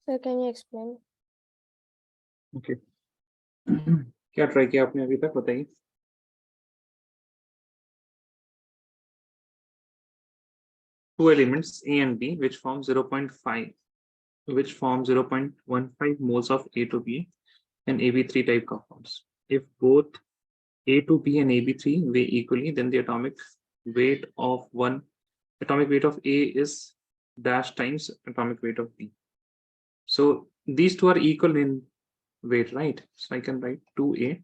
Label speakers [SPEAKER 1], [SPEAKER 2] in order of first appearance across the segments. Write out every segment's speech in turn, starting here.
[SPEAKER 1] Sir, can you explain?
[SPEAKER 2] Okay. क्या try किया आपने अभी तक बताइए? Two elements A and B which form 0.15 moles of A to B and AB3 type compounds. If both A to B and AB3 weigh equally, then the atomic weight of A is dash times atomic weight of B. So these two are equal in weight, right? So I can write 2A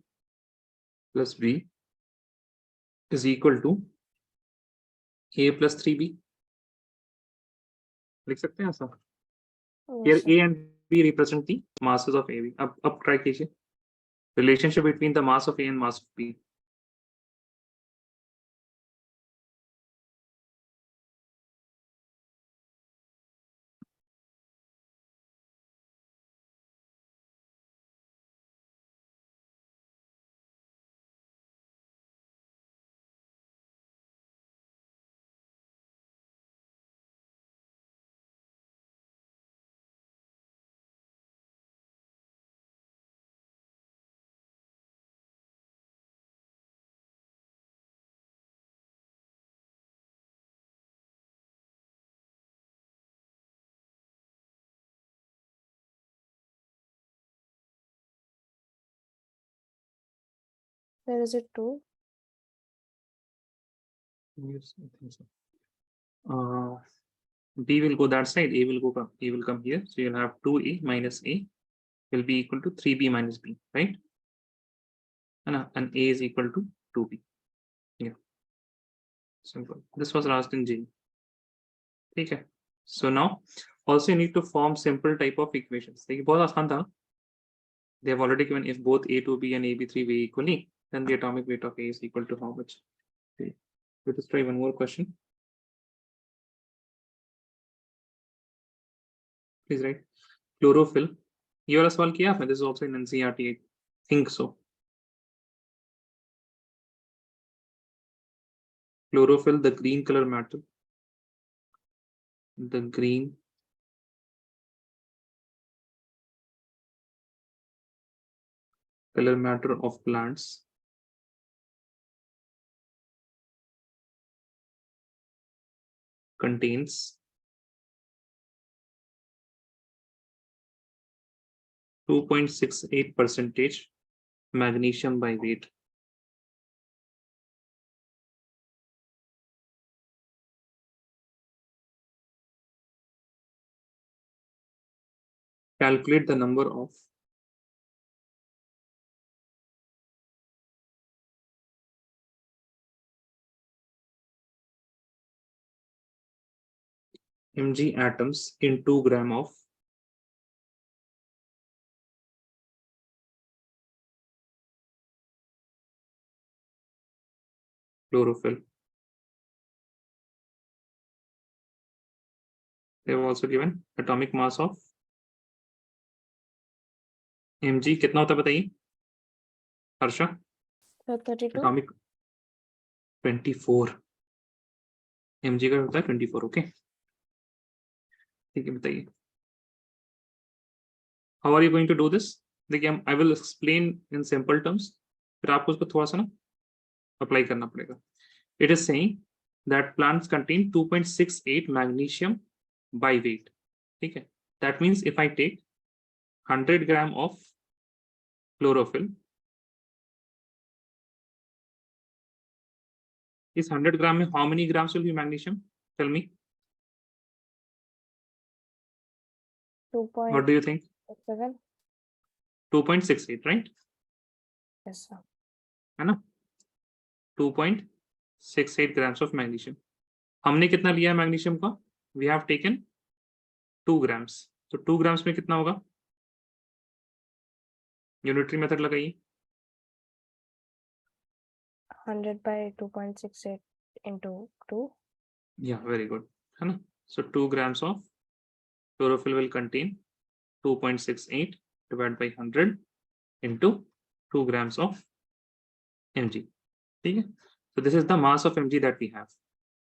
[SPEAKER 2] plus B is equal to A plus 3B. लिख सकते हैं ऐसा? Here
[SPEAKER 1] Yes, sir.
[SPEAKER 2] A and B represent the masses of AB. अब try कीजिए. Relationship between the mass of A and mass of B.
[SPEAKER 1] There is it 2.
[SPEAKER 2] Yes, I think so. B will go that side, A will come here. So you'll have 2A minus A will be equal to 3B minus B, right? And A is equal to 2B. Yeah. Simple. This was asked in J. Okay. So now also you need to form simple type of equations. They have already given if both A to B and AB3 weigh equally, then the atomic weight of A is equal to how much? Okay. Let us try one more question. Please write chlorophyll. ये वाला सवाल किया आपने? This is also in NCERT. I think so. Chlorophyll, the green color matter. The green color matter of plants contains 2.68% magnesium by weight. Calculate the number of Mg atoms in 2 gram of chlorophyll. They have also given atomic mass of Mg. कितना होता है बताइए Harsha?
[SPEAKER 1] 32.
[SPEAKER 2] Atomic 24. Mg का होता है 24. Okay ठीक है बताइए. How are you going to do this? देखिए I will explain in simple terms. फिर आपको उसको थोड़ा सा ना अप्लाई करना पड़ेगा. It is saying that plants contain 2.68 magnesium by weight. ठीक है. That means if I take 100 gram of chlorophyll, is 100 gram में how many grams will be magnesium? Tell me.
[SPEAKER 1] 2.7.
[SPEAKER 2] What do you think? 2.68, right?
[SPEAKER 1] Yes, sir.
[SPEAKER 2] है ना? 2.68 grams of magnesium. हमने कितना लिया है magnesium का? We have taken 2 grams. तो 2 grams में कितना होगा? Unitary method लगाइए.
[SPEAKER 1] 100 by 2.68 into 2.
[SPEAKER 2] Yeah, very good. है ना? So 2 grams of chlorophyll will contain 2.68 divided by 100 into 2 grams of Mg. Okay? So this is the mass of Mg that we have.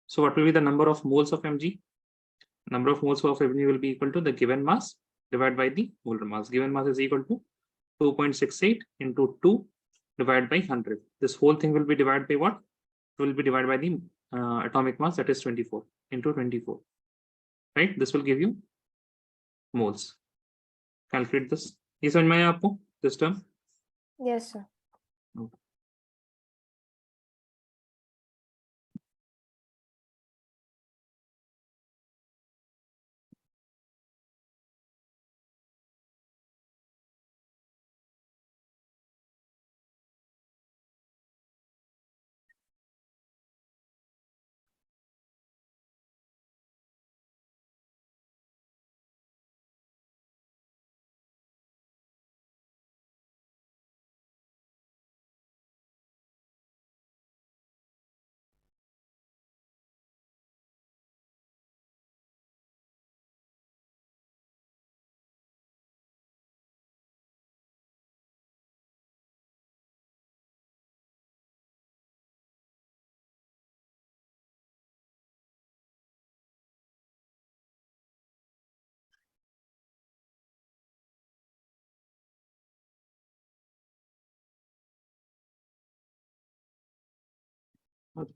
[SPEAKER 2] So what will be the number of moles of Mg? Number of moles of Mg will be equal to the given mass divided by the molar mass. Given mass is equal to 2.68 into 2 divided by 100. This whole thing will be divided by what? It will be divided by the atomic mass, that is 24 into 24. Right? This will give you moles. Calculate this. ये समझ में आया आपको this term?
[SPEAKER 1] Yes, sir.
[SPEAKER 2] Okay.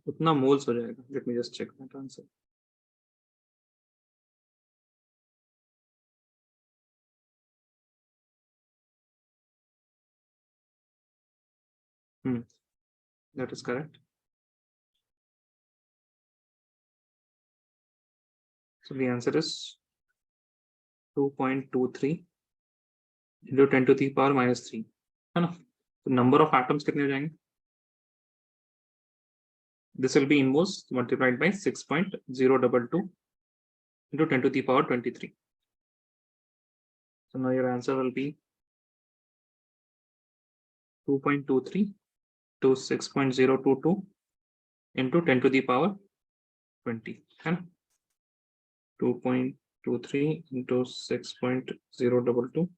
[SPEAKER 2] उतना moles हो जाएगा. Let me just check that answer. That is correct. So the answer is 2.23 into 10 to the power minus 3. है ना? So number of atoms कितने हो जाएंगे? This will be in moles multiplied by 6.022 into 10 to the power 23. So now your answer will be 2.23 to 6.022 into 10 to the power 20. And 2.23 into 6.022.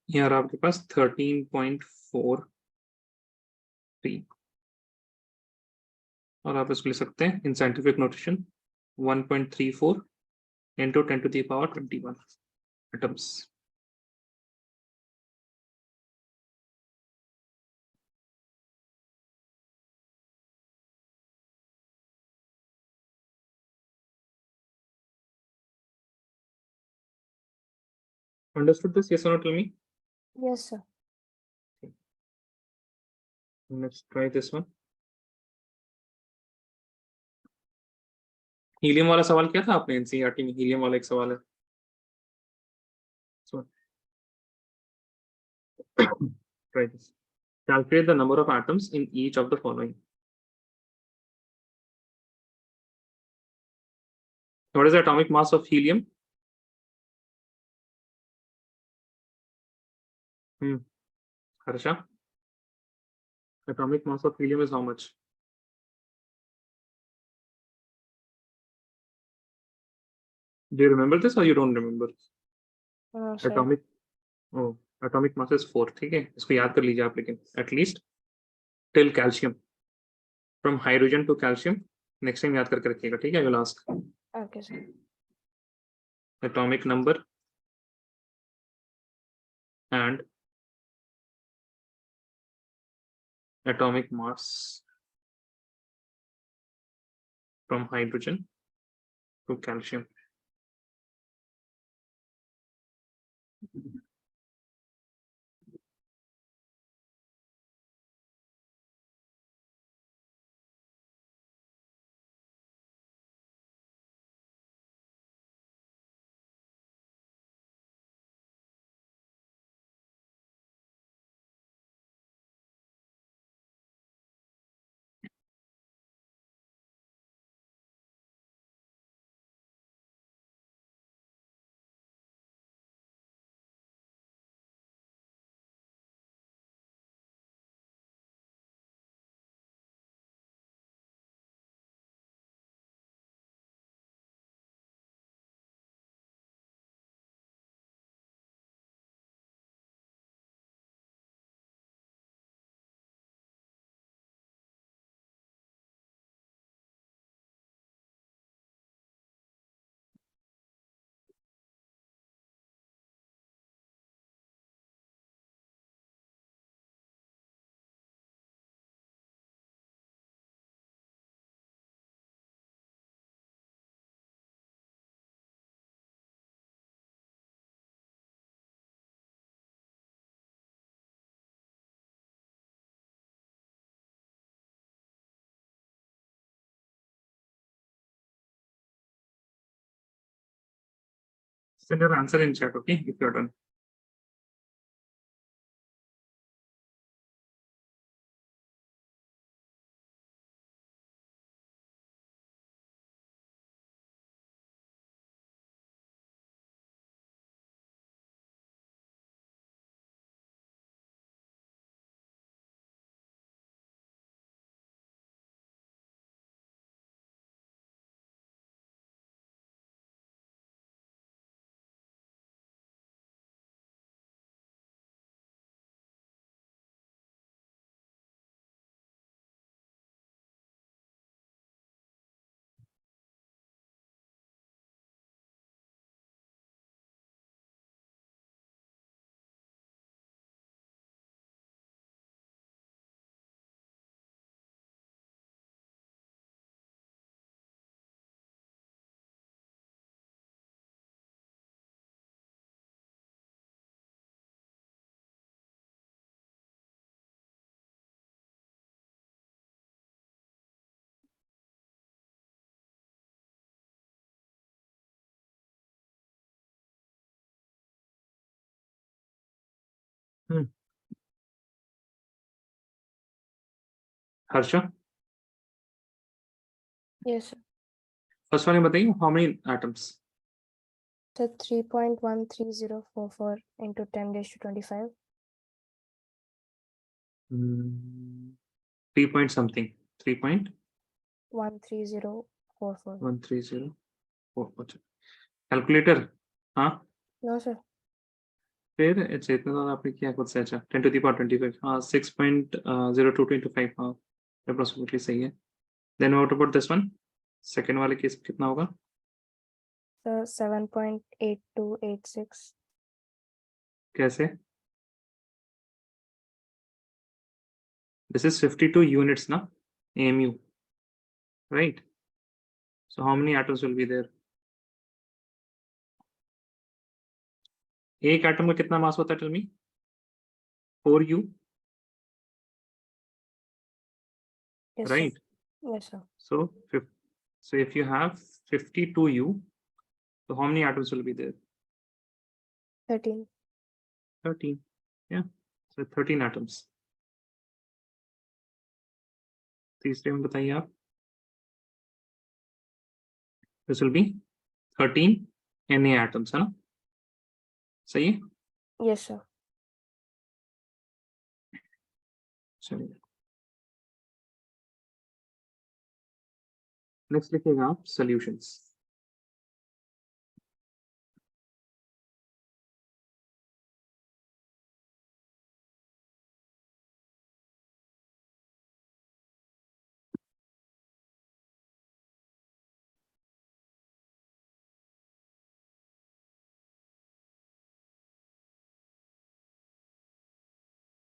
[SPEAKER 2] Here आपके पास 13.43 और आप इसको लिख सकते हैं in scientific notation 1.34 into 10 to the power 21 atoms. Understood this? Yes or no? Tell me.
[SPEAKER 1] Yes, sir.
[SPEAKER 2] Let's try this one. Helium वाला सवाल किया था आपने एनसीईआरटी में. हीलियम वाला एक सवाल है. So, try this. Calculate the number of atoms in each of the following. What is the atomic mass of helium? Harsha? Atomic mass of helium is how much? Do you remember this or you don't remember?
[SPEAKER 1] No, sir.
[SPEAKER 2] Atomic mass is 4. ठीक है, इसको याद कर लीजिए आप. लेकिन at least till calcium, from hydrogen to calcium, next time याद करके रखिएगा. ठीक है, I will ask.
[SPEAKER 1] Okay, sir.
[SPEAKER 2] Atomic number and atomic mass from hydrogen to calcium. Send your answer in chat, okay, if you're done. Harsha,
[SPEAKER 1] Yes, sir.
[SPEAKER 2] first one बताइए, how many atoms?
[SPEAKER 1] So 3.13044 into 10 raised to 25.
[SPEAKER 2] 3 point something.
[SPEAKER 1] 13044.
[SPEAKER 2] 3.13044. Calculator? हाँ,
[SPEAKER 1] No, sir.
[SPEAKER 2] फिर अच्छा इतना ज़्यादा आपने किया खुद से. अच्छा 10 to the power 25. हाँ 6.02 into 5. हाँ approximately सही है. Then what about this one? Second वाले केस कितना होगा?
[SPEAKER 1] So 7.8286.
[SPEAKER 2] कैसे? This is 52 units ना, AMU, right? So how many atoms will be there? एक एटम में कितना मास होता है? Tell me. 4U,
[SPEAKER 1] Yes,
[SPEAKER 2] right?
[SPEAKER 1] sir. Yes, sir.
[SPEAKER 2] So if you have 52U, so how many atoms will be there?
[SPEAKER 1] 13.
[SPEAKER 2] 13. Yeah, so 13 atoms. तीसरे में बताइए आप. This will be 13 Na atoms, है ना? सही है?
[SPEAKER 1] Yes, sir.
[SPEAKER 2] चलिए. नेक्स्ट लिखिएगा आप solutions.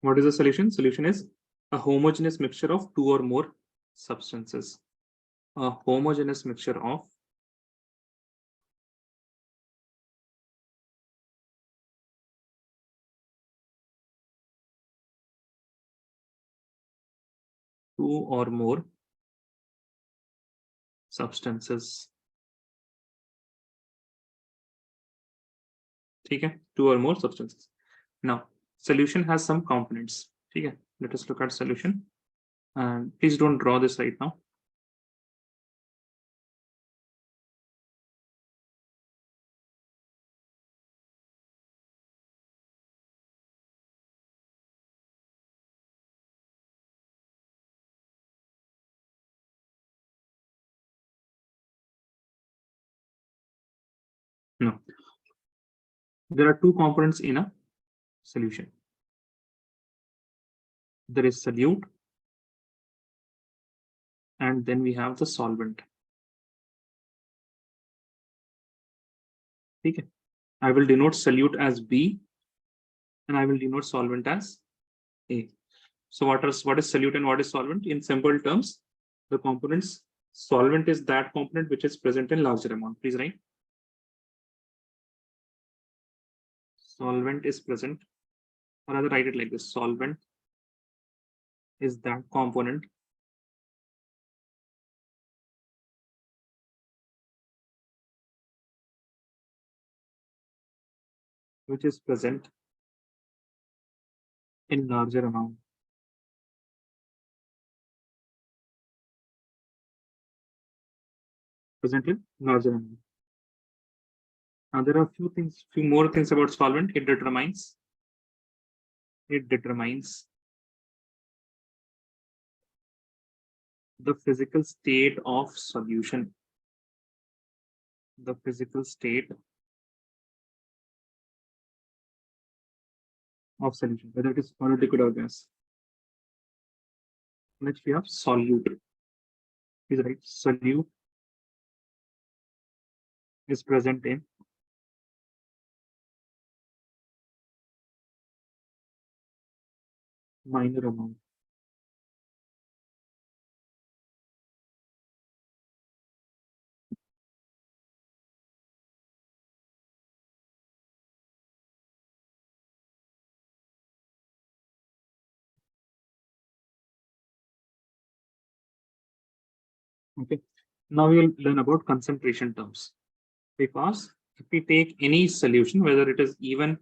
[SPEAKER 2] What is the solution? Solution is a homogeneous mixture of two or more substances. A homogeneous mixture of two or more substances. ठीक है? Two or more substances. Now, solution has some components. ठीक है? Let us look at solution. And please don't draw this right now. No. There are two components in a solution. There is solute, and then we have the solvent. ठीक है? I will denote solute as B, and I will denote solvent as A. So what is solute and what is solvent? In simple terms, the components, solvent is that component which is present in larger amount. Please write. Solvent is present, or rather write it like this. Solvent is that component which is present in larger amount. Present in larger amount. Now there are few more things about solvent. It determines the physical state of solution. The physical state of solution, whether it is solid, liquid, or gas. Next we have solute. Is right. Solute is present in minor amount. Okay. Now we will learn about concentration terms. Because if we take any solution, whether it is even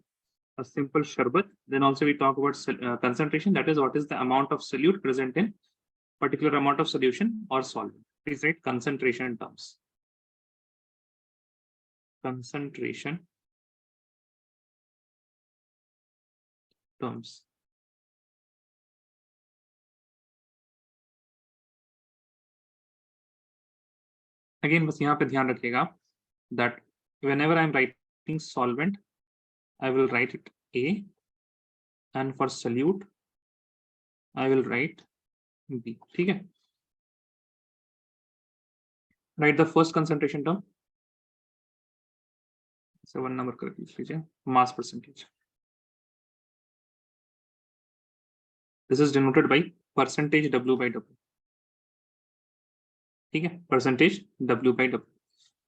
[SPEAKER 2] a simple sharbat, then also we talk about concentration. That is, what is the amount of solute present in particular amount of solution or solvent. Please write concentration terms. Concentration terms. Again, बस यहाँ पे ध्यान रखिएगा that whenever I am writing solvent, I will write it A, and for solute, I will write B. ठीक है? Write the first concentration term. So one number कर लीजिए. Mass percentage. This is denoted by percentage W by W. ठीक है? Percentage W by W.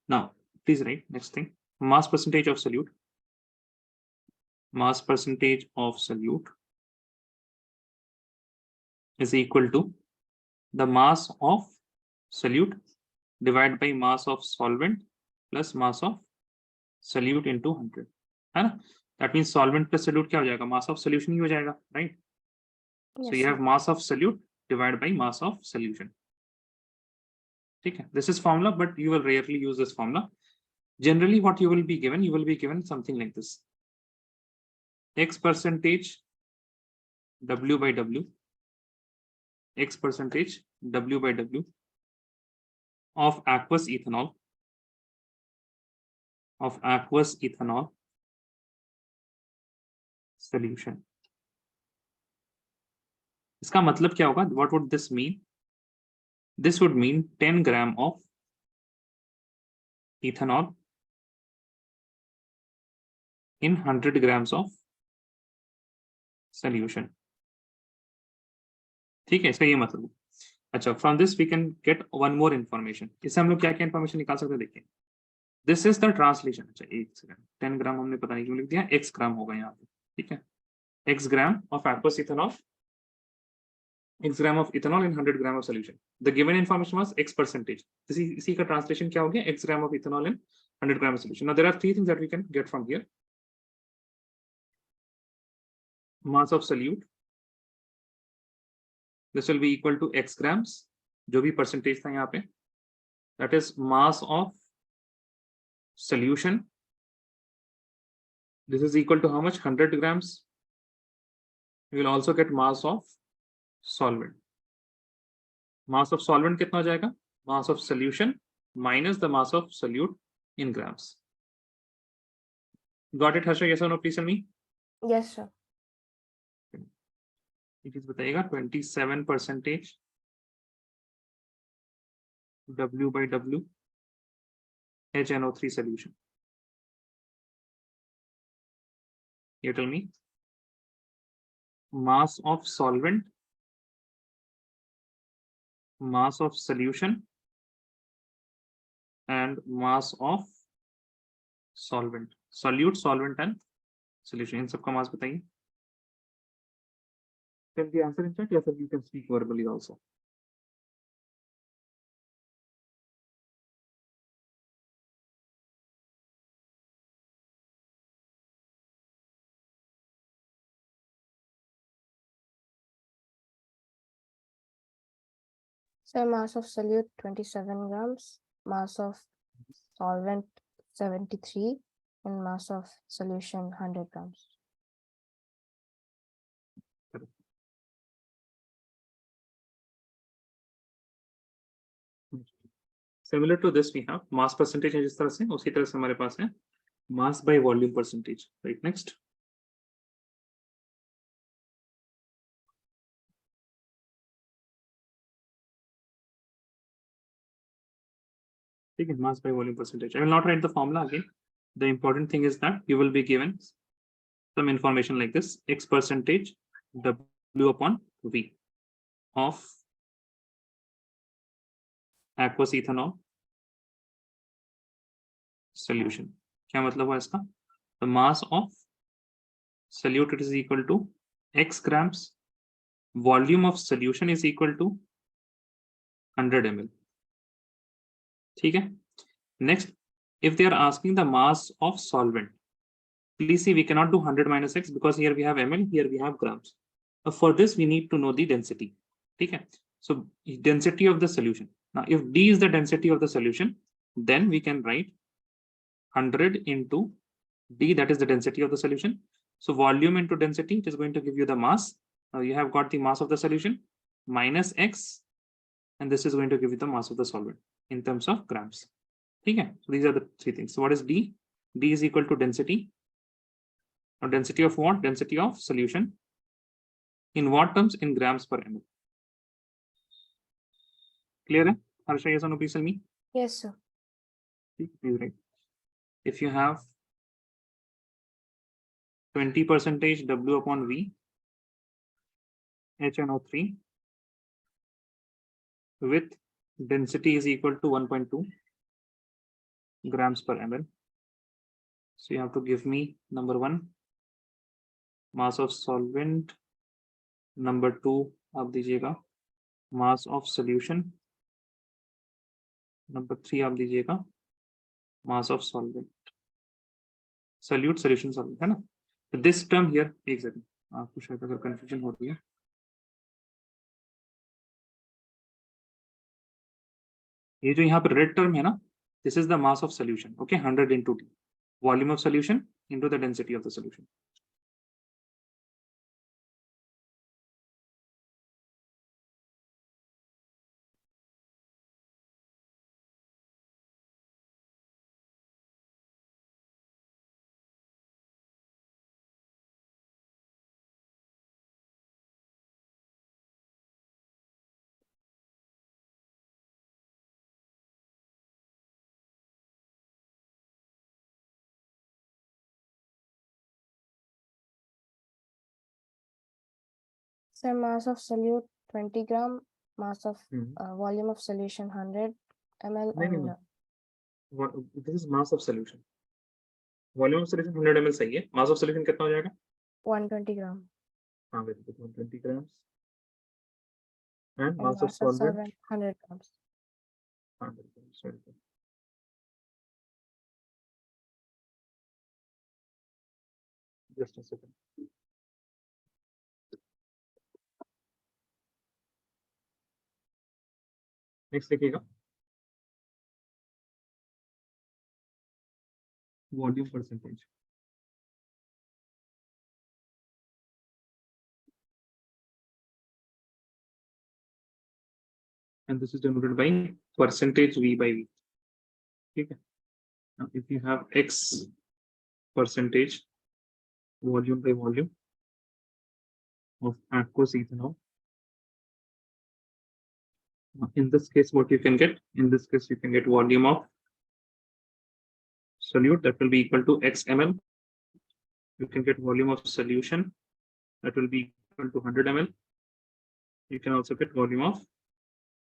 [SPEAKER 2] Now, please write next thing. Mass percentage of solute. Mass percentage of solute is equal to the mass of solute divided by mass of solvent plus mass of solute into 100. है ना? That means solvent plus solute क्या हो जाएगा? Mass of solution ही हो जाएगा, right?
[SPEAKER 1] Yes,
[SPEAKER 2] so you have mass of solute divided by mass of solution. ठीक है? This is formula, but you will rarely use this formula. Generally, what you will be given something like this. X percentage W by W. X percentage W by W of aqueous ethanol. Of aqueous ethanol solution. इसका मतलब क्या होगा? What would this mean? This would mean 10 gram of ethanol in 100 grams of solution. ठीक है, इसका ये मतलब. अच्छा, from this we can get one more information. इससे हम लोग क्या क्या information निकाल सकते हैं? देखिए, this is the translation. अच्छा, एक सेकंड, 10 ग्राम हमने पता नहीं क्यों लिख दिया, x ग्राम होगा यहाँ पे. ठीक है, x gram of aqueous ethanol, x gram of ethanol in 100 gram of solution. The given information was x percentage. इसी का translation क्या हो गया? X gram of ethanol in 100 gram of solution. Now there are three things that we can get from here. Mass of solute. This will be equal to x grams, जो भी percentage था यहाँ पे. That is mass of solution. This is equal to how much? 100 grams. We will also get mass of solvent. Mass of solvent कितना हो जाएगा? Mass of solution minus the mass of solute in grams. Got it, Harsha? Yes or no? Please tell me.
[SPEAKER 1] Yes, sir.
[SPEAKER 2] It is बताइएगा 27% W by W HNO3 solution. You tell me. Mass of solvent, mass of solution, and mass of solvent. Solute, solvent, and solution. इन सबका mass बताइए. Can the answer in chat? Yes, sir. You can speak verbally also.
[SPEAKER 1] So mass of solute 27 grams, mass of solvent 73, and mass of solution 100 grams.
[SPEAKER 2] Similar to this, we have mass percentage जिस तरह से उसी तरह से हमारे पास है mass by volume percentage. Right, next. ठीक है, mass by volume percentage. I will not write the formula again. The important thing is that you will be given some information like this: x percentage W upon V of aqueous ethanol solution. क्या मतलब हुआ इसका? The mass of solute is equal to x grams, volume of solution is equal to 100 ml. ठीक है. Next, if they are asking the mass of solvent, please see we cannot do 100 minus x because here we have ml, here we have grams. For this we need to know the density. ठीक है. So density of the solution. Now if d is the density of the solution, then we can write 100 into d, that is the density of the solution. So volume into density, it is going to give you the mass. Now you have got the mass of the solution minus x, and this is going to give you the mass of the solvent in terms of grams. Okay, so these are the three things. So what is d? D is equal to density. Now density of what? Density of solution. In what terms? In grams per ml. Clear? Hai? Harsha, yes or no, please tell me.
[SPEAKER 1] Yes, sir.
[SPEAKER 2] Please write. If you have 20% W upon V HNO3 with density is equal to 1.2 grams per ml. So you have to give me number 1 mass of solvent, number 2 आप दीजिएगा mass of solution, number 3 आप दीजिएगा mass of solvent, solute solution solvent, है ना. So this term here, एक second आपको शायद अगर कंफ्यूजन हो रही है, ये जो यहाँ पर रेड टर्म है ना, this is the mass of solution. Okay, 100 into d, volume of solution into the density of the solution.
[SPEAKER 1] So mass of solute 20 gram, mass of volume of solution 100 ml, and
[SPEAKER 2] What, this is mass of solution. Volume of solution 100 ml सही है. Mass of solution कितना हो जाएगा?
[SPEAKER 1] 120 gram.
[SPEAKER 2] हाँ, very good. 120 grams. And
[SPEAKER 1] And
[SPEAKER 2] mass of solvent
[SPEAKER 1] 100 grams.
[SPEAKER 2] 100 grams. Very good. Just a second. Next लिखिएगा volume percentage. And this is denoted by percentage V by V. Okay. Now, if you have X percentage volume by volume of aqueous ethanol, in this case, what you can get? In this case, you can get volume of solute that will be equal to X ml. You can get volume of solution that will be equal to 100 ml. You can also get volume of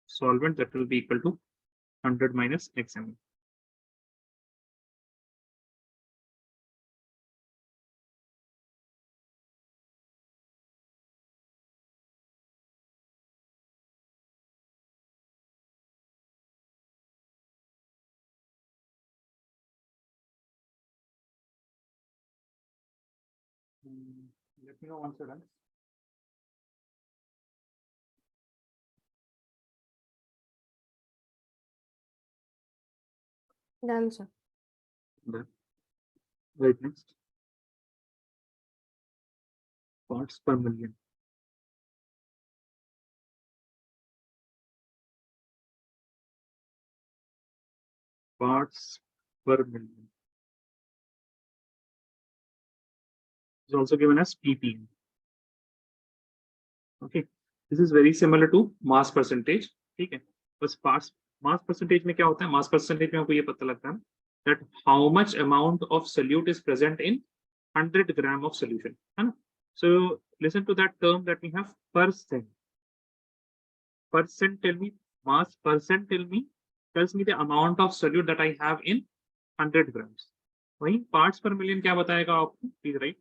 [SPEAKER 2] solvent that will be equal to 100 minus X ml. Let me know once you're done.
[SPEAKER 1] Done, sir.
[SPEAKER 2] Done. Right, next. Parts per million. Parts per million is also given as ppm. Okay, this is very similar to mass percentage. ठीक है, बस mass percentage में क्या होता है? Mass percentage में आपको ये पता लगता है that how much amount of solute is present in 100 gram of solution, है ना? So listen to that term that we have percent. Percent tell me mass, percent tells me the amount of solute that I have in 100 grams. वही parts per million क्या बताएगा आपको? Please write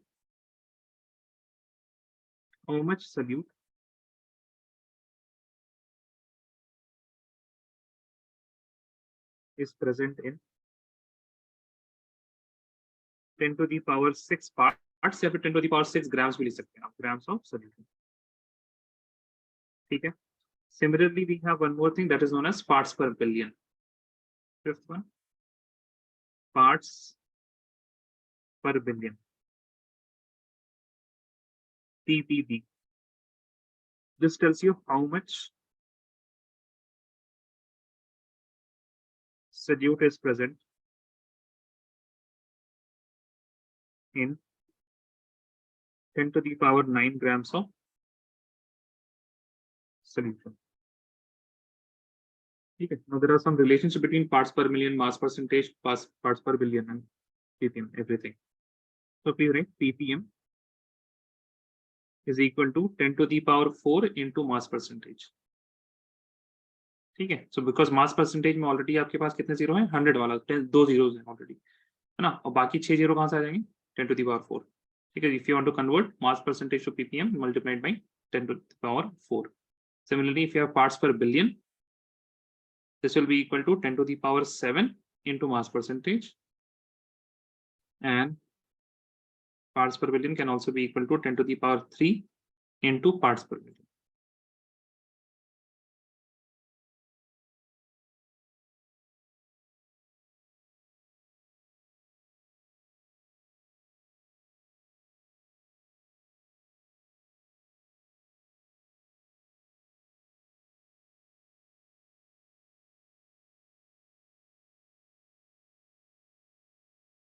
[SPEAKER 2] how much solute is present in 10 to the power 6 parts या फिर 10 to the power 6 grams भी लिख सकते हैं आप, grams of solution. ठीक है. Similarly, we have one more thing that is known as parts per billion. Fifth one, parts per billion, ppb. This tells you how much solute is present in 10 to the power 9 grams of solution. Okay. Now there are some relationship between parts per million, mass percentage, parts per billion, and ppm, everything. So please write ppm is equal to 10 to the power 4 into mass percentage. ठीक है. So because mass percentage में already आपके पास कितने zero हैं? 100 वाला, 2 zeros हैं already, है ना? और बाकी 6 जीरो कहाँ से आ जाएंगे? 10 to the power 4. ठीक है. If you want to convert mass percentage to ppm multiplied by 10 to the power 4. Similarly, if you have parts per billion, this will be equal to 10 to the power 7 into mass percentage, and parts per billion can also be equal to 10 to the power 3 into parts per billion.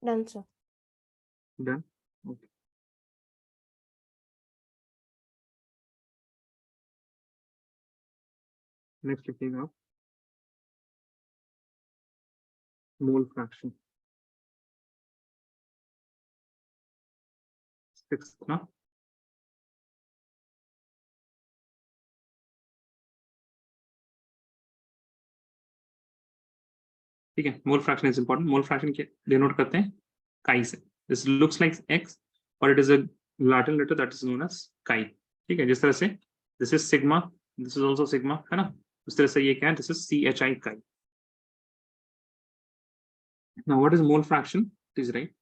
[SPEAKER 1] Done, sir.
[SPEAKER 2] Done. Okay. Next, looking up mole fraction. 6 ना? ठीक है. Mole fraction is important. Mole fraction के denote करते हैं chi से. This looks like x, but it is a Latin letter that is known as chi. ठीक है. जिस तरह से this is sigma, this is also sigma, है ना? उस तरह से ये क्या है? This is chi chi. Now, what is mole fraction? Please write.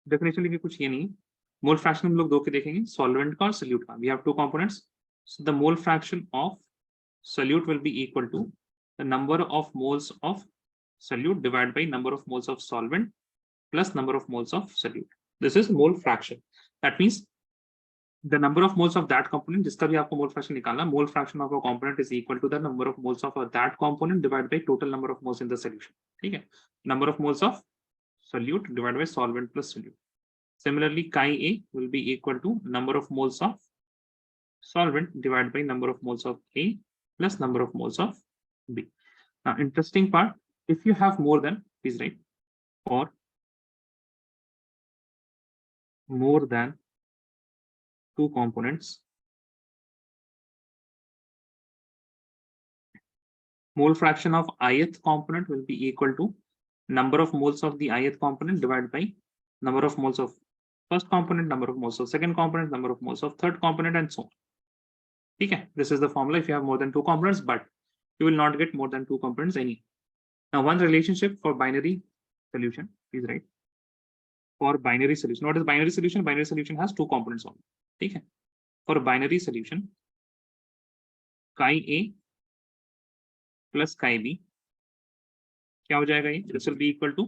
[SPEAKER 2] Definition लिखिए, कुछ ये नहीं. Mole fraction हम लोग दो के देखेंगे, solvent का और solute का. We have two components. So the mole fraction of solute will be equal to the number of moles of solute divided by number of moles of solvent plus number of moles of solute. This is mole fraction. That means the number of moles of that component, जिसका भी आपको mole fraction निकालना, mole fraction of a component is equal to the number of moles of that component divided by total number of moles in the solution. ठीक है. Number of moles of solute divided by solvent plus solute. Similarly, chi A will be equal to number of moles of solvent divided by number of moles of A plus number of moles of B. Now, interesting part, if you have more than, please write, or more than two components, mole fraction of ith component will be equal to number of moles of the ith component divided by number of moles of first component, number of moles of second component, number of moles of third component, and so on. Okay, this is the formula if you have more than two components, but you will not get more than two components any. Now, one relationship for binary solution, please write. For binary solution, what is binary solution? Binary solution has two components only. Okay, for binary solution, chi A plus chi B क्या हो जाएगा ये? This will be equal to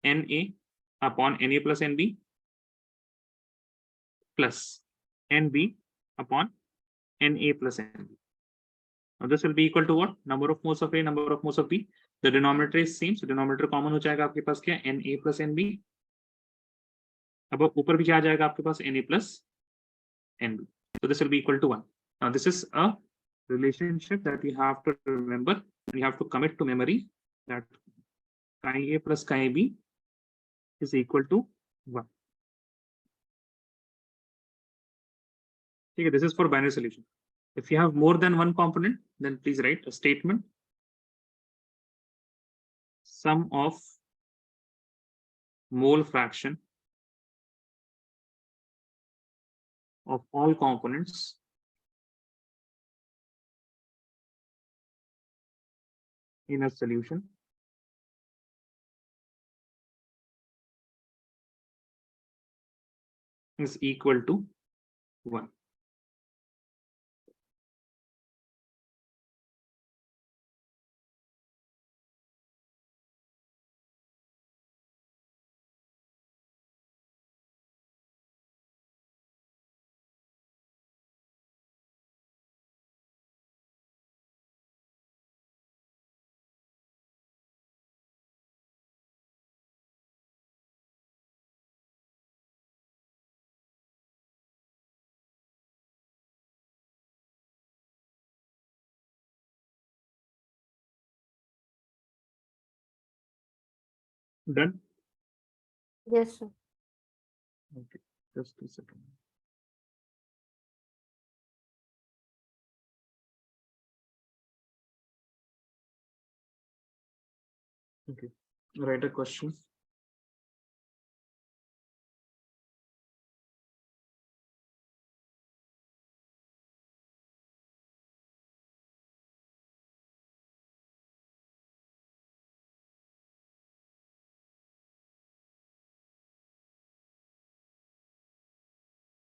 [SPEAKER 2] Na upon Na plus Nb plus Nb upon Na plus Nb. Now this will be equal to what? Number of moles of A, number of moles of B. The denominator is same, so denominator common हो जाएगा आपके पास क्या? Na plus Nb. अब ऊपर भी क्या आ जाएगा आपके पास? Na plus Nb. So this will be equal to 1. Now this is a relationship that you have to remember and you have to commit to memory that chi A plus chi B is equal to 1. Okay, this is for binary solution. If you have more than one component, then please write a statement. Sum of mole fraction of all components in a solution is equal to 1. Done?
[SPEAKER 1] Yes, sir.
[SPEAKER 2] Okay, just a second. Okay, write a question.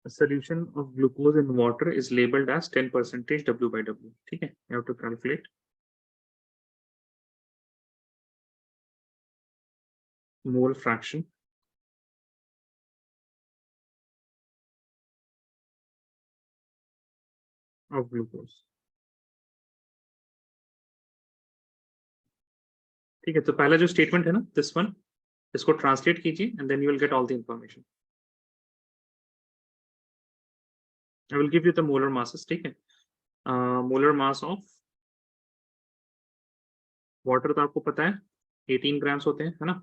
[SPEAKER 2] A solution of glucose in water is labeled as 10% W by W. Okay, you have to calculate mole fraction of glucose. ठीक है, तो पहला जो statement है ना, this one, इसको translate कीजिए and then you will get all the information. I will give you the molar masses. ठीक है, मोलर मास ऑफ वाटर तो आपको पता है 18 ग्राम्स होते हैं, है ना.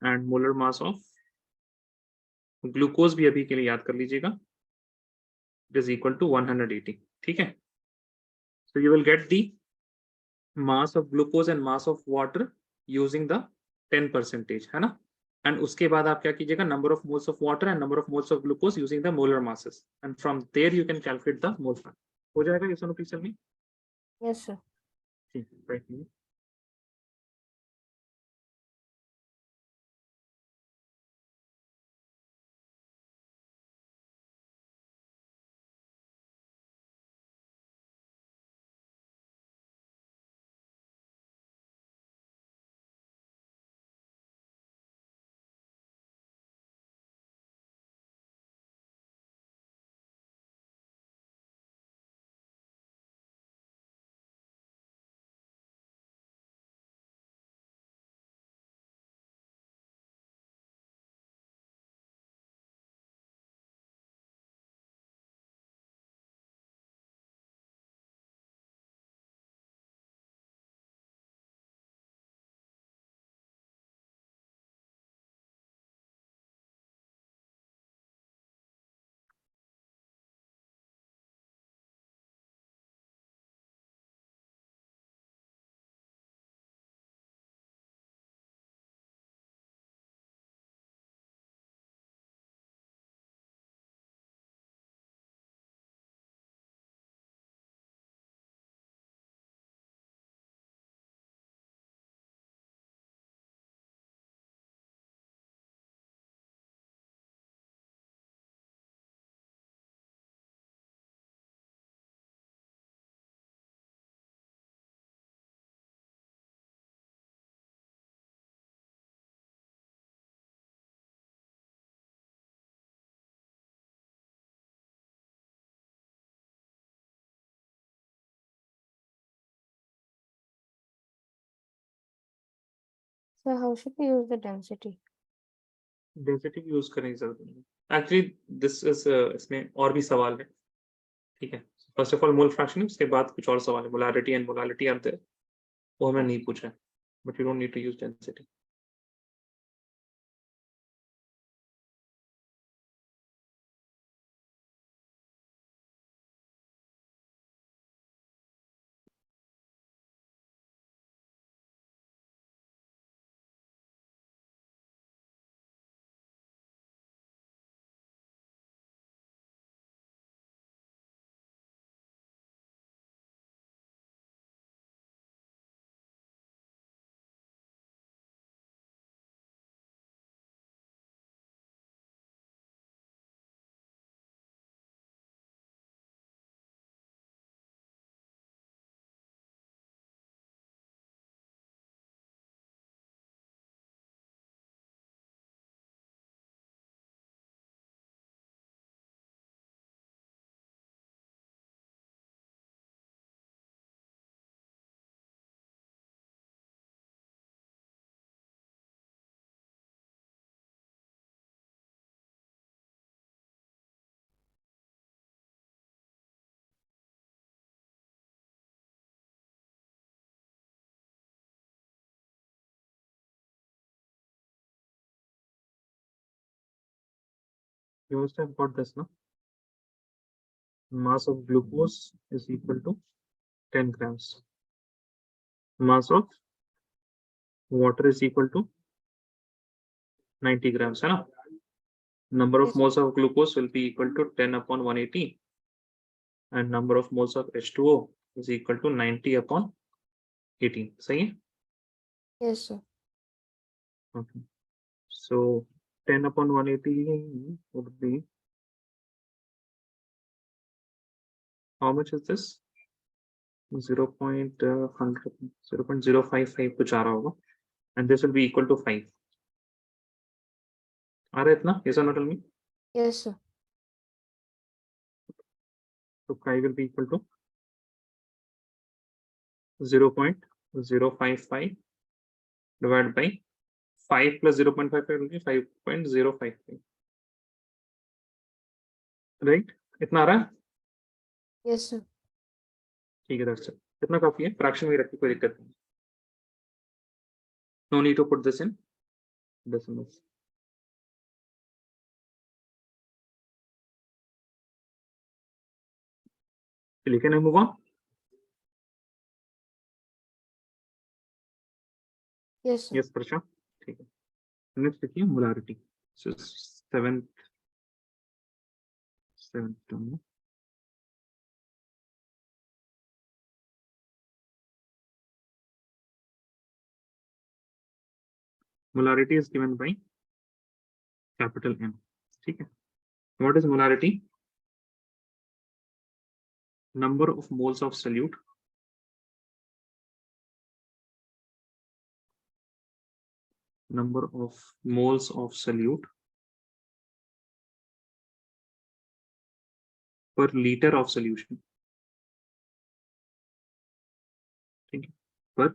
[SPEAKER 2] And molar mass of glucose भी अभी के लिए याद कर लीजिएगा, इट इज इक्वल टू 180. ठीक है, so you will get the mass of glucose and mass of water using the 10%, है ना. एंड उसके बाद आप क्या कीजिएगा, number of moles of water and number of moles of glucose using the molar masses and from there you can calculate the mole fraction. हो जाएगा ये Sonu please tell me.
[SPEAKER 1] Yes, sir.
[SPEAKER 2] ठीक है, right.
[SPEAKER 1] So how should we use the density?
[SPEAKER 2] Density use करने की जरूरत नहीं है एक्चुअली दिस इज इसमें और भी सवाल है ठीक है first of all mole fraction उसके बाद कुछ और सवाल है molarity and molality are there वो हमें नहीं पूछा है but you don't need to use density You must have got this, no? Mass of glucose is equal to 10 grams. Mass of water is equal to 90 grams, है ना? Number of
[SPEAKER 1] Yes.
[SPEAKER 2] moles of glucose will be equal to 10 upon 180 and number of moles of H2O is equal to 90 upon 18. सही है?
[SPEAKER 1] Yes, sir.
[SPEAKER 2] Okay. So 10 upon 180 would be, how much is this? 0.055 कुछ आ रहा होगा and this will be equal to 5. आ रहा है इतना? Yes or no, tell me?
[SPEAKER 1] Yes, sir.
[SPEAKER 2] So 5 will be equal to 0.055 divided by 5 plus 0.55 will be 5.055. Right? इतना आ रहा है?
[SPEAKER 1] Yes, sir.
[SPEAKER 2] ठीक है दर्शक इतना काफी है फ्रैक्शन में रखी कोई दिक्कत नहीं no need to put this in decimals चलिए can I move on
[SPEAKER 1] Yes, sir.
[SPEAKER 2] Yes प्रशा ठीक है नेक्स्ट देखिए molarity seventh term molarity is given by capital M ठीक है what is molarity number of moles of solute per liter of solution ठीक है per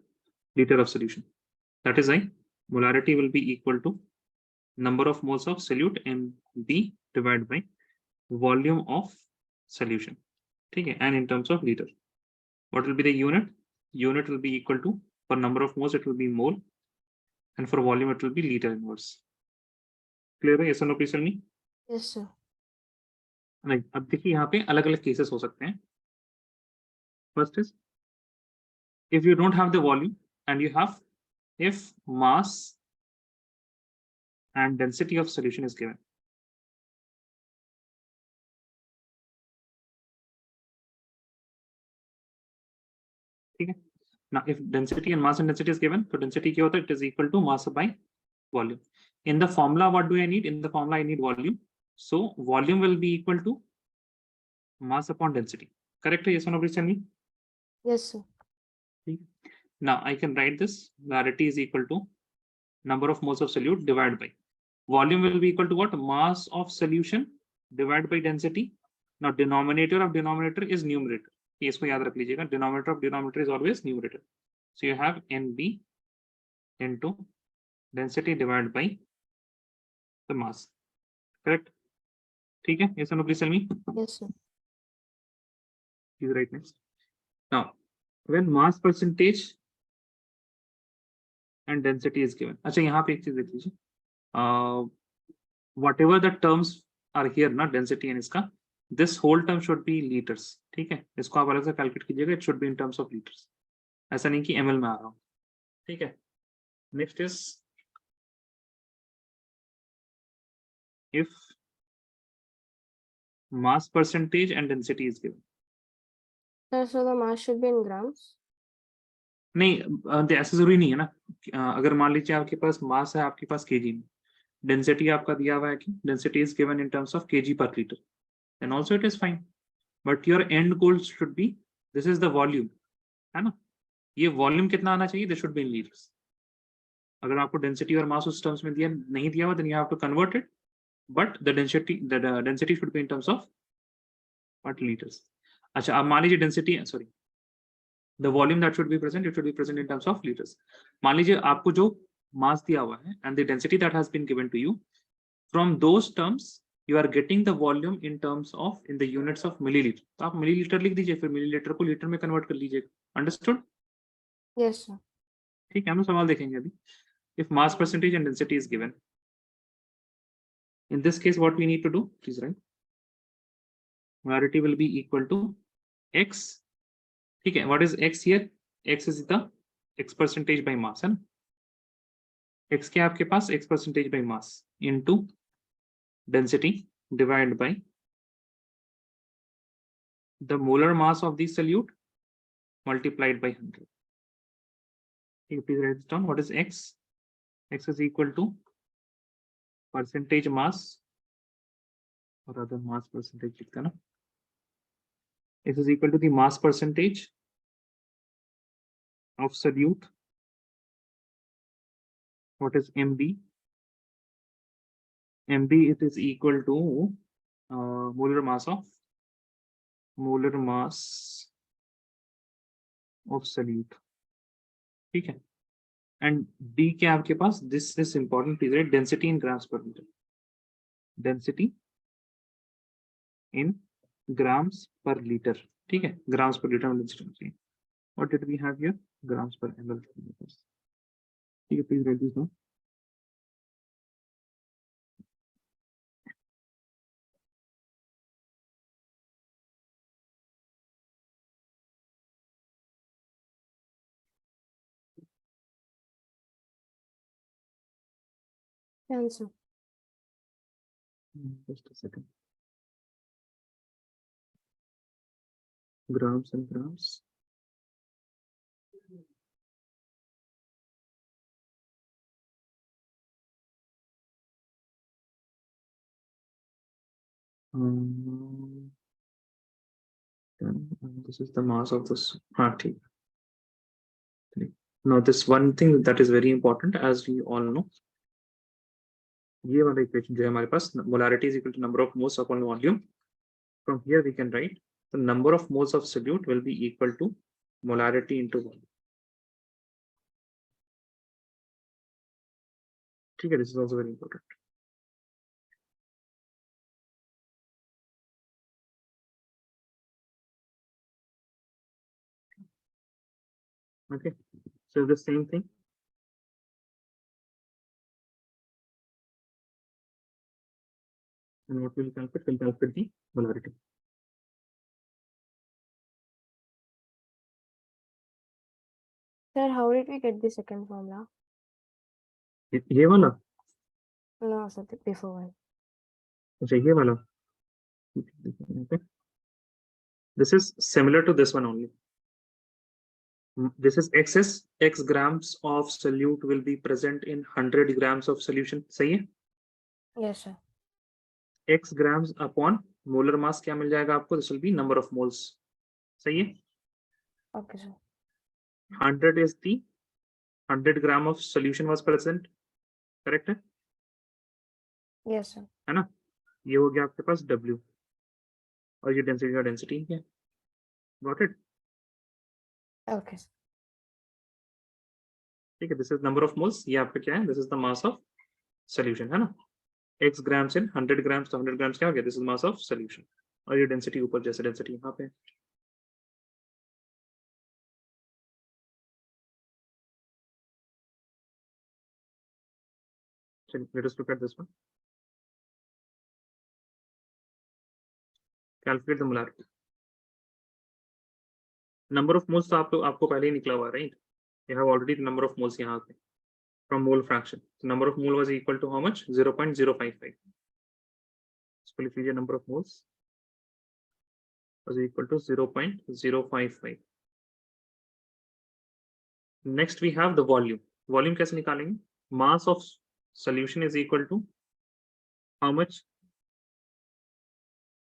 [SPEAKER 2] liter of solution that is why molarity will be equal to number of moles of solute MB divided by volume of solution ठीक है and in terms of liter what will be the unit will be equal to for number of moles it will be mole and for volume it will be liter inverse clear है yes or no please tell me
[SPEAKER 1] Yes, sir.
[SPEAKER 2] नहीं अब देखिए यहाँ पे अलग अलग cases हो सकते हैं first is if you don't have the volume and you have if mass and density of solution is given ठीक है now if density and mass and density is given so density क्या होता है it is equal to mass by volume in the formula what do I need in the formula I need volume so volume will be equal to mass upon density correct yes or no please tell me
[SPEAKER 1] Yes, sir.
[SPEAKER 2] now I can write this molarity is equal to number of moles of solute divided by volume will be equal to what mass of solution divided by density now denominator of denominator is numerator इसको याद रख लीजिएगा denominator of denominator is always numerator so you have NB into density divide by the mass, correct? ठीक है, yes or no, please tell me.
[SPEAKER 1] Yes, sir.
[SPEAKER 2] Please write next. Now when mass percentage and density is given, अच्छा यहाँ पे एक चीज देख लीजिए, whatever the terms are here ना, density and इसका, this whole term should be liters, ठीक है? इसको आप अलग से कैलकुलेट कीजिएगा, it should be in terms of liters, ऐसा नहीं कि ml में आ रहा हूँ, ठीक है? Next is if mass percentage and density is given.
[SPEAKER 1] Sir, so the mass should be in grams.
[SPEAKER 2] नहीं, ऐसा जरूरी नहीं है ना, अगर मान लीजिए आपके पास मास है, आपके पास केजी में, डेंसिटी आपका दिया हुआ है कि density is given in terms of KG per litre, then also it is fine, but your end goal should be, this is the volume, है ना? ये वॉल्यूम कितना आना चाहिए, this should be in litres. अगर आपको डेंसिटी और मास उस टर्म्स में दिया नहीं दिया हुआ, then you have to convert it, but the density should be in terms of what, litres. अच्छा, अब मान लीजिए density, sorry, the volume that should be present, it should be present in terms of litres. मान लीजिए आपको जो mass दिया हुआ है and the density that has been given to you, from those terms you are getting the volume in terms of in the units of milliliter, तो आप millilitre लिख दीजिए, फिर मिलीलीटर को लीटर में कन्वर्ट कर लीजिएगा। अंडरस्टूड?
[SPEAKER 1] Yes, sir.
[SPEAKER 2] ठीक है, हम लोग सवाल देखेंगे अभी। If mass percentage and density is given, in this case what we need to do, please write, molarity will be equal to x, ठीक है? What is x here? X is the x percentage by mass, है ना? x क्या आपके पास, x percentage by mass into density divided by the molar mass of the solute multiplied by 100. Please write this down. What is x? X is equal to percentage mass, or rather mass percentage लिखते हैं ना, x is equal to the mass percentage of solute. What is mb? mb, it is equal to molar mass of solute, ठीक है? And d क्या आपके पास, this is important, please write, density in grams per metre, density in grams per litre, ठीक है? Grams per litre में डेंसिटी। What did we have here, grams per ml, ठीक है? Please write this down.
[SPEAKER 1] Answer.
[SPEAKER 2] Just a second. Grams and grams. This is the mass of this. ठीक. Now this one thing that is very important, as we all know, ये वाला equation जो है हमारे पास, molarity is equal to number of moles upon volume. From here we can write the number of moles of solute will be equal to molarity into volume. ठीक है? This is also very important. Okay, so the same thing. And what will calculate? Will calculate the molarity.
[SPEAKER 1] Sir, how did we get the second formula?
[SPEAKER 2] ये वाला?
[SPEAKER 1] No, sir, the before one.
[SPEAKER 2] अच्छा, ये वाला? Okay. This is similar to this one only. This is x grams of solute will be present in 100 grams of solution, सही है?
[SPEAKER 1] Yes, sir.
[SPEAKER 2] x grams upon molar mass क्या मिल जाएगा आपको? This will be number of moles, सही है?
[SPEAKER 1] Okay, sir.
[SPEAKER 2] 100 is the 100 gram of solution was present, correct है?
[SPEAKER 1] Yes, sir.
[SPEAKER 2] है ना? ये हो गया आपके पास W, और ये डेंसिटी है। Got it?
[SPEAKER 1] Okay, sir.
[SPEAKER 2] ठीक है, this is number of moles, ये आपका क्या है, this is the mass of solution, है ना, x ग्राम्स इन 100 ग्राम्स, तो 100 ग्राम्स क्या हो गया, this is mass of solution. और ये डेंसिटी ऊपर जैसे डेंसिटी यहाँ पे, चलिए let us look at this one, calculate the molarity. Number of moles तो आपको पहले ही निकला हुआ है, right, you have already the number of moles यहाँ पे from mole fraction. So number of mole was equal to how much? 0.055. So लिख लीजिए number of moles was equal to 0.055. Next we have the volume. Volume कैसे निकालेंगे? Mass of solution is equal to how much?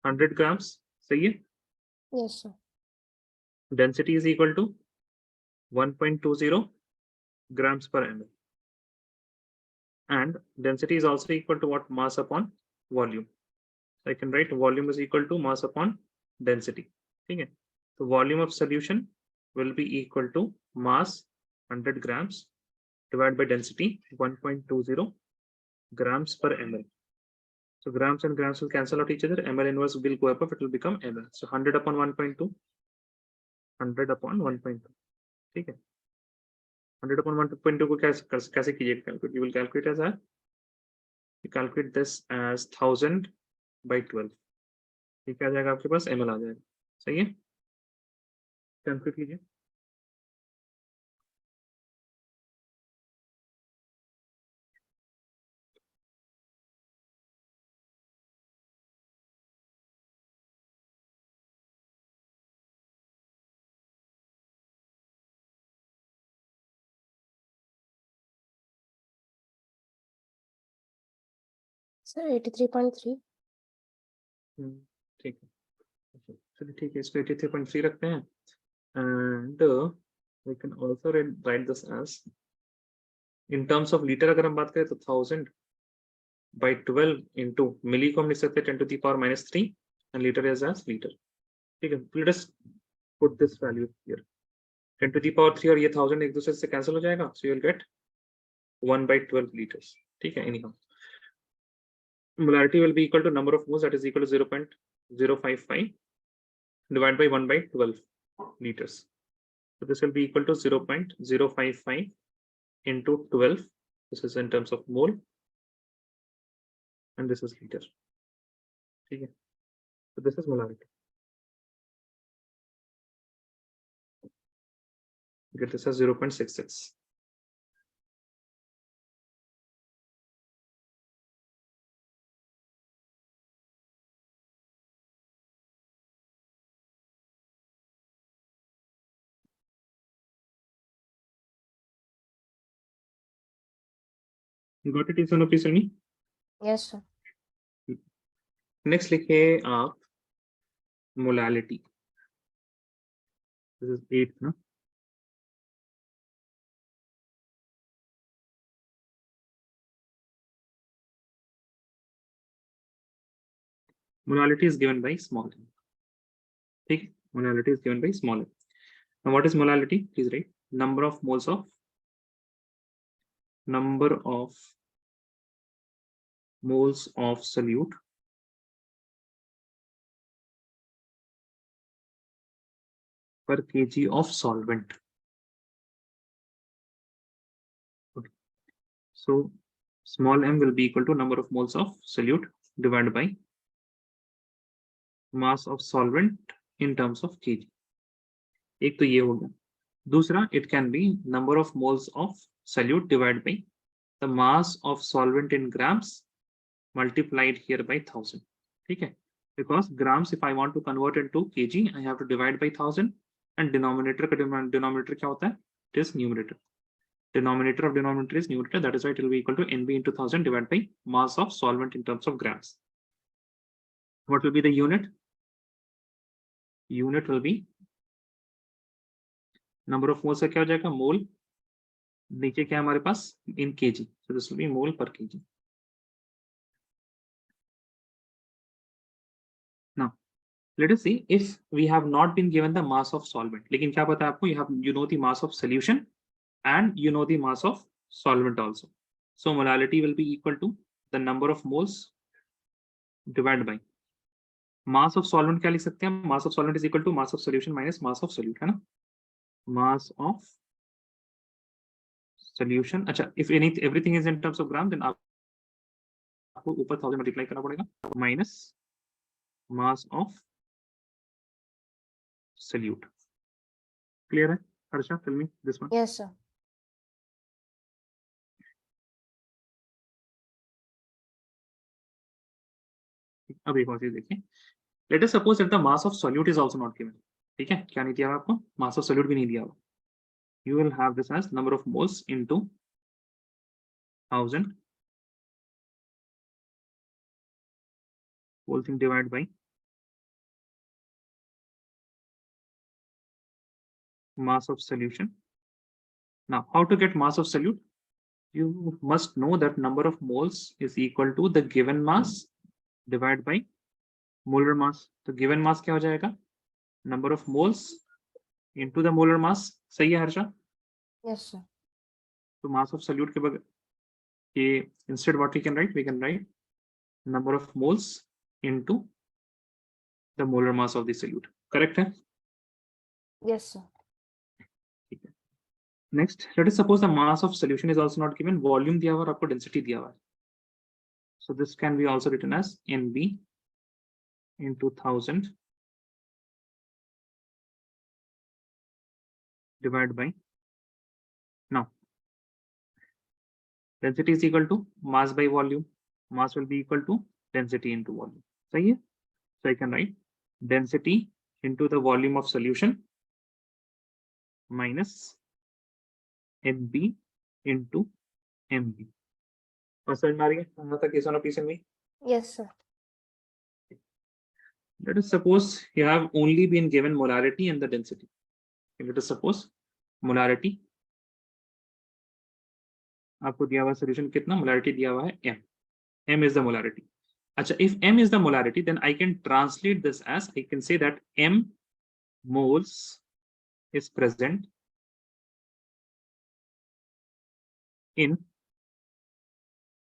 [SPEAKER 2] 100 grams. सही है?
[SPEAKER 1] Yes, sir.
[SPEAKER 2] Density is equal to 1.20 grams per ml. And density is also equal to what? Mass upon volume. So I can write volume is equal to mass upon density. ठीक है? So volume of solution will be equal to mass 100 grams divided by density 1.20 grams per ml. So grams and grams will cancel out each other. Ml inverse will go up, it will become ml. So 100 upon 1.2, 100 upon 1.2. ठीक है? 100 upon 1.2 को कैसे कीजिएगा calculate? You will calculate as you calculate this as 1000 by 12. ठीक है, आ जाएगा आपके पास ml आ जाएगा। सही है? कैलकुलेट कीजिए।
[SPEAKER 1] Sir, 83.3.
[SPEAKER 2] ठीक है, चलिए ठीक है, इसको 83.3 रखते हैं। And we can also write this as in terms of litre. अगर हम बात करें तो 1000 by 12 into मिली को हम लिख सकते हैं 10 to the power -3 and liter is as liter। ठीक है, let us put this value here, 10 to the power 3 और ये 1000 एक दूसरे से कैंसिल हो जाएगा, so you will get 1 by 12 liters। ठीक है, anyhow molarity will be equal to number of moles, that is equal to 0.055 divided by 1 by 12 liters. So this will be equal to 0.055 into 12, this is in terms of mole, and this is liter। ठीक है, so this is molarity। Get this as 0.66। Got it, Isano, please tell me।
[SPEAKER 1] Yes, sir.
[SPEAKER 2] Next लिखिए आप molality, this is 8 ना, molality is given by small m। ठीक है, molality is given by small m। now what is molality? Please write number of moles of solute per kg of solvent। Okay. So small m will be equal to number of moles of solute divided by mass of solvent in terms of kg। एक तो ये हो गया। दूसरा, it can be number of moles of solute divided by the mass of solvent in grams multiplied here by 1000। ठीक है, because grams if I want to convert into kg I have to divide by 1000 and denominator का denominator क्या होता है? It is numerator। Denominator of denominator is numerator, that is why it will be equal to NB into 1000 divided by mass of solvent in terms of grams। What will be the unit? Unit will be number of moles का क्या हो जाएगा? मोल, नीचे क्या है हमारे पास? in kg, so this will be mole per kg। Now let us see if we have not been given the mass of solvent, लेकिन क्या पता है आपको? You know the mass of solution and you know the mass of solvent also. So molality will be equal to the number of moles divided by mass of solvent. क्या लिख सकते हैं? Mass of solvent is equal to mass of solution minus mass of solute, है ना? Mass of solution. अच्छा, if everything is in terms of gram, then आपको ऊपर 1000 multiply करना पड़ेगा minus mass of solute. Clear है? Harsha, tell me this one.
[SPEAKER 1] Yes, sir.
[SPEAKER 2] अब एक और चीज देखिए. Let us suppose that the mass of solute is also not given. ठीक है, क्या नहीं दिया हुआ आपको? Mass of solute भी नहीं दिया हुआ. You will have this as number of moles into 1000 whole thing divided by mass of solution. Now, how to get mass of solute? You must know that number of moles is equal to the given mass divided by molar mass. तो given mass क्या हो जाएगा? Number of moles into the molar mass. सही है Harsha?
[SPEAKER 1] Yes, sir.
[SPEAKER 2] तो mass of solute के बगैर instead what we can write number of moles into the molar mass of the solute. Correct है?
[SPEAKER 1] Yes, sir.
[SPEAKER 2] Next, let us suppose the mass of solution is also not given. Volume दिया हुआ और आपको density दिया हुआ है. So this can be also written as NB into 1000 divided by, now density is equal to mass by volume. Mass will be equal to density into volume. सही है? So I can write density into the volume of solution minus NB into MB. समझ में आ रही है? कहाँ तक इस वाला में?
[SPEAKER 1] Yes, sir.
[SPEAKER 2] Let us suppose you have only been given molarity and the density. Let us suppose molarity आपको दिया हुआ solution कितना? Molarity दिया हुआ है M. M is the molarity. अच्छा, if M is the molarity, then I can translate this as, I can say that M moles is present in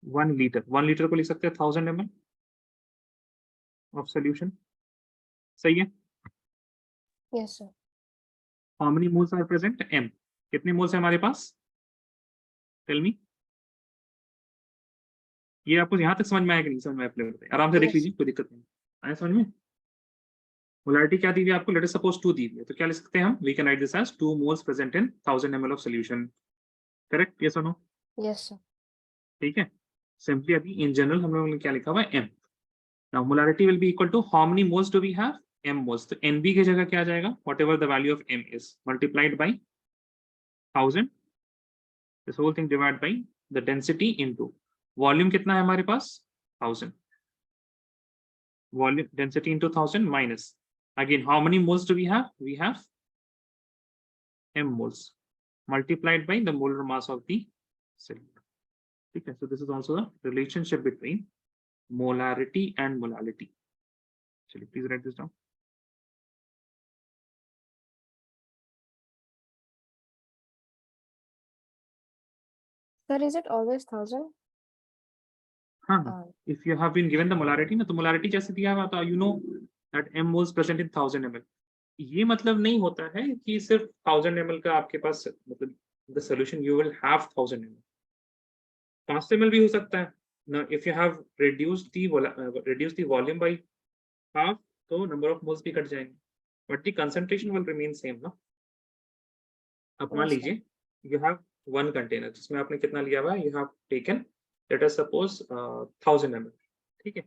[SPEAKER 2] 1 liter. 1 liter को लिख सकते हैं 1000 ml of solution. सही है?
[SPEAKER 1] Yes, sir.
[SPEAKER 2] How many moles are present? M. कितने moles है हमारे पास? Tell me. ये आपको यहाँ तक समझ में आया कि नहीं समझ में आया? प्ले करते आराम से देख लीजिए, कोई दिक्कत नहीं आया समझ में. मोलारिटी क्या दी हुई है आपको? लेट अस सपोज 2 दी हुई है, तो क्या लिख सकते हैं हम? We can write this as 2 moles present in 1000 ml of solution. Correct? Yes और नो?
[SPEAKER 1] Yes, sir.
[SPEAKER 2] ठीक है. सिंपली अभी इन जनरल हम लोगों ने क्या लिखा हुआ है? M. Now molarity will be equal to how many moles do we have? M moles. तो NB की जगह क्या आ जाएगा? Whatever the value of M is multiplied by 1000, this whole thing divide by the density into volume. कितना है हमारे पास? 1000. Volume density into 1000 minus, again how many moles do we have? We have M moles multiplied by the molar mass of the solute. Okay, so this is also the relationship between molarity and molality. Actually, please write this down.
[SPEAKER 1] Sir, is it always 1000?
[SPEAKER 2] हाँ, if you have been given the molarity ना, तो molarity जैसे दिया हुआ था, you know that M moles present in 1000 ml. ये मतलब नहीं होता है कि सिर्फ 1000 ml का आपके पास, मतलब the solution you will have 1000 ml. 500 ml भी हो सकता है. Now, if you have reduced the volume by half, तो number of moles भी कट जाएंगे, but the concentration will remain same ना. अब मान लीजिए you have one container जिसमें आपने कितना लिया हुआ है? You have taken, let us suppose 1000 ml. ठीक है,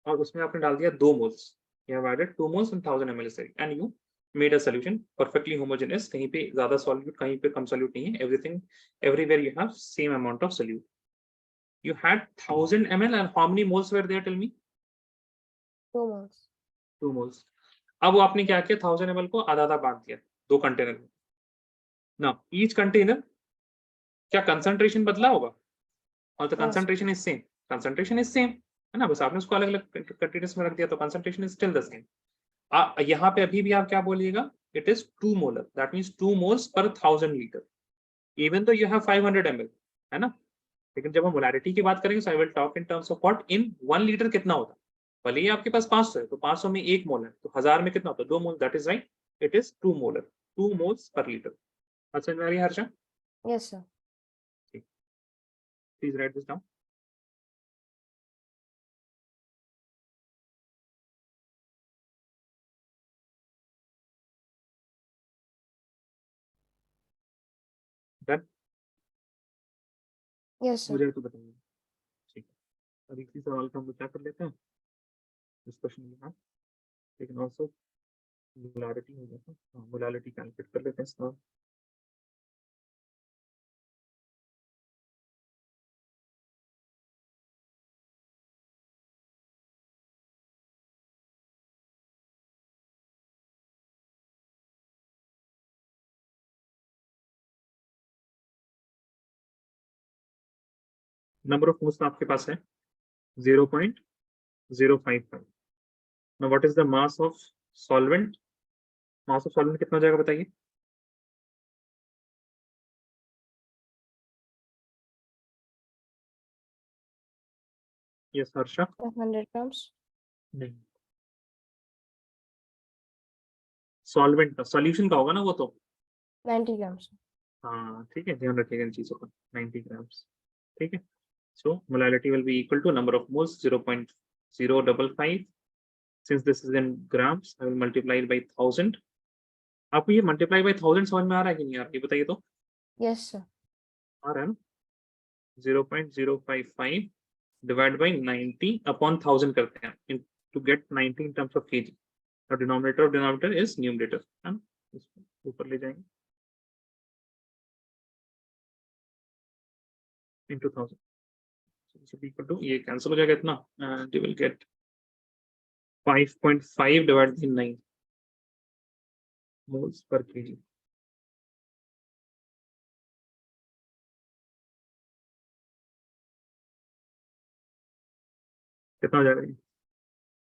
[SPEAKER 2] और उसमें आपने डाल दिया 2 moles. You have added 2 moles and 1000 ml and you made a solution perfectly homogeneous. कहीं पे ज्यादा solute, कहीं पे कम solute नहीं है. Everything, everywhere you have same amount of solute. You had 1000 ml and how many moles were there? Tell me.
[SPEAKER 1] 2 moles.
[SPEAKER 2] 2 moles. अब वो आपने क्या किया? 1000 ml को आधा आधा बांट दिया 2 कंटेनर में. Now each container, क्या concentration बदला होगा? और the concentration is same. Concentration is same, है ना? बस आपने उसको अलग अलग कंटेनर्स में रख दिया, तो concentration is still the same. यहाँ पे अभी भी आप क्या बोलिएगा? It is 2 molar. That means 2 moles per 1000 liter. Even तो यू हैव 500 ml, है ना, लेकिन जब हम मोलैरिटी की बात करेंगे, so I will talk in terms of what in 1 litre कितना होता है। भले ही आपके पास 500 है, तो 500 में 1 मोल है, तो 1000 में कितना होता है, 2 mole, that is right, it is 2 molar, 2 moles per litre. अच्छा मेरी Harsha,
[SPEAKER 1] Yes, sir.
[SPEAKER 2] Please write this down. Done,
[SPEAKER 1] Yes,
[SPEAKER 2] हो
[SPEAKER 1] sir.
[SPEAKER 2] जाए तो बताइए। ठीक है, अब इसी सवाल का हम लोग क्या कर लेते हैं, इस क्वेश्चन में हाँ, लेकिन ऑल्सो मोलारिटी हो जाता है, मोलारिटी कैलकुलेट कर लेते हैं इसका। नंबर ऑफ मोल्स आपके पास है 0.055। Now what is the mass of solvent, mass of solvent कितना हो जाएगा बताइए। यस हर्षा।
[SPEAKER 1] 500 grams.
[SPEAKER 2] नहीं, सॉल्वेंट का, सॉल्यूशन का होगा ना वो तो।
[SPEAKER 1] 90 grams.
[SPEAKER 2] हाँ ठीक है, ध्यान रखिएगा इन चीजों का, 90 ग्राम्स, ठीक है। So molality will be equal to number of moles 0.055, since this is in grams I will multiply by 1000। आपको ये मल्टीप्लाई बाय 1000 समझ में आ रहा है कि नहीं आ रहा है, ये बताइए तो।
[SPEAKER 1] Yes, sir.
[SPEAKER 2] आ रहा है ना, 0.055 डिवाइड बाय 90 अपॉन 1000 करते हैं to get 90 in terms of KG. और denominator of denominator is numerator, है ना, इसको ऊपर ले जाएंगे into 1000, so this will be equal to, ये कैंसिल हो जाएगा इतना, and you will get 5.5 divided by 9 moles per kg। कितना हो जाएगा,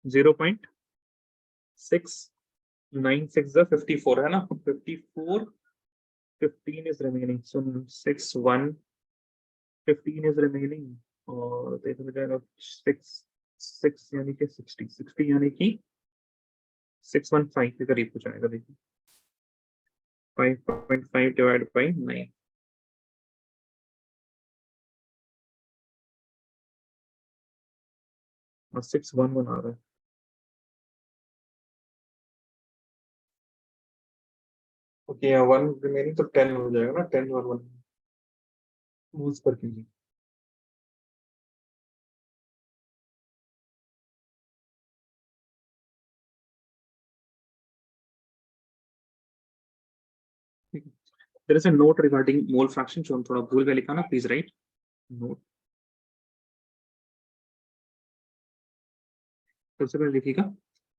[SPEAKER 2] 0.696 है ना, 54, 15 is remaining, so 6115 is remaining, और तो हो जाएगा 6 यानी कि 60 यानी कि 615 के करीब हो जाएगा। देखिए 5.5 डिवाइड बाई 9, और 611 आ रहा है। ओके, 1 रिमेनिंग, तो 10 हो जाएगा ना, 10 और 1 मोल्स पर kg. There is a note regarding mole fraction, जो हम थोड़ा भूल गए लिखा ना, प्लीज राइट नोट। सबसे पहले लिखिएगा,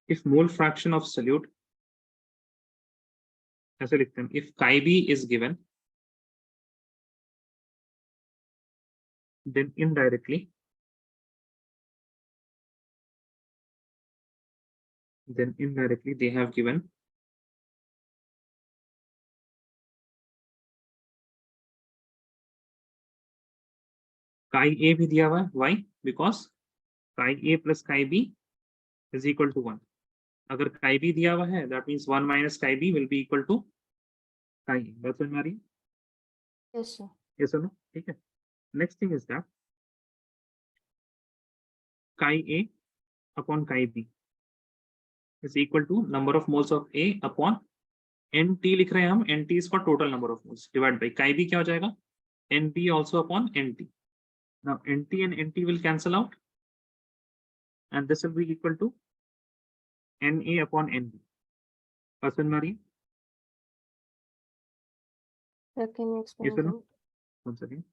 [SPEAKER 2] if mole fraction of solute, ऐसे लिखते हैं, if chi b is given, then indirectly they have given chi a भी दिया हुआ है, why, because chi a plus chi b is equal to 1। अगर chi b दिया हुआ है, that means 1 minus chi b will be equal to chi a। बात समझ में आ रही है,
[SPEAKER 1] Yes, sir.
[SPEAKER 2] yes or no, ठीक है। Next thing is that chi a upon chi b is equal to number of moles of a upon nt, लिख रहे हैं हम, nt is for total number of moles, divide by chi b क्या हो जाएगा, nb also upon nt। now nt and nt will cancel out, and this will be equal to na upon nb। बात समझ में आ रही है,
[SPEAKER 1] Sir, can you explain
[SPEAKER 2] yes or no,
[SPEAKER 1] again?
[SPEAKER 2] once again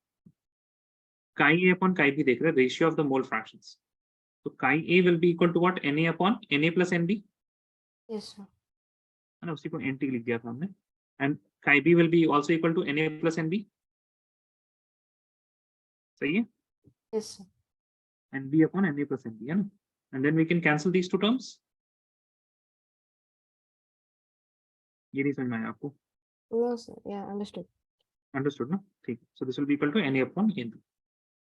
[SPEAKER 2] chi a upon chi b देख रहे हैं, ratio of the mole fractions, so chi a will be equal to what, na upon na plus nb,
[SPEAKER 1] Yes, sir.
[SPEAKER 2] है ना, उसी को nt लिख दिया था हमने, and chi b will be also equal to na plus nb, सही है,
[SPEAKER 1] Yes, sir.
[SPEAKER 2] and b upon na plus nb, है ना, and then we can cancel these two terms। ये नहीं समझ में आया आपको,
[SPEAKER 1] No, sir. Yeah, understood.
[SPEAKER 2] Understood ना, ठीक है। So this will be equal to Na upon N2,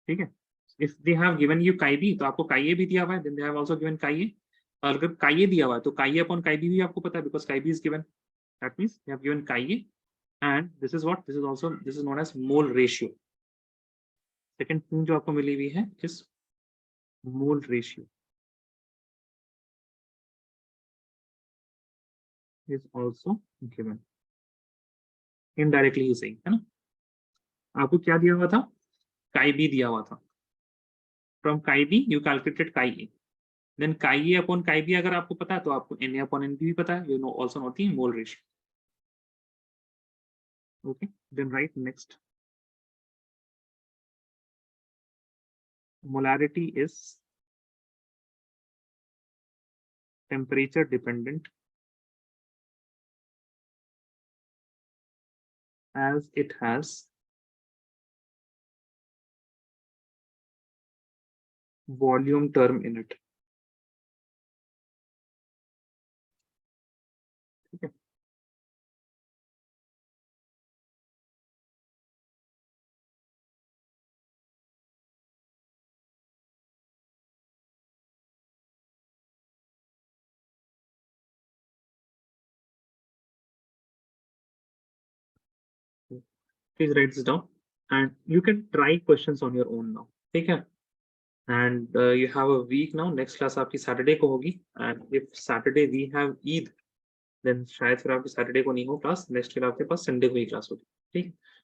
[SPEAKER 2] ठीक है। If they have given you chi b, तो आपको chi a भी दिया हुआ है, then they have also given chi a। और अगर chi a दिया हुआ है तो chi a upon chi b भी आपको पता है, because chi b is given, that means they have given chi a, and this is what, this is also, this is known as mole ratio. Second thing जो आपको मिली हुई है is mole ratio is also given, indirectly ही सही है ना। आपको क्या दिया हुआ था, chi b दिया हुआ था, from chi b you calculated chi a, then chi a upon chi b अगर आपको पता है तो आपको Na अपॉन Nb भी पता है, you know also know the mole ratio. Okay, then right next, molarity is temperature dependent as it has volume term in it, ठीक है। Please write this down and you can try questions on your own now, ठीक है। And you have a week now, next class आपकी Saturday को होगी, and if Saturday we have Eid, then शायद फिर आपकी सैटरडे को नहीं हो क्लास, नेक्स्ट फिर आपके पास संडे को ही क्लास होगी, ठीक है।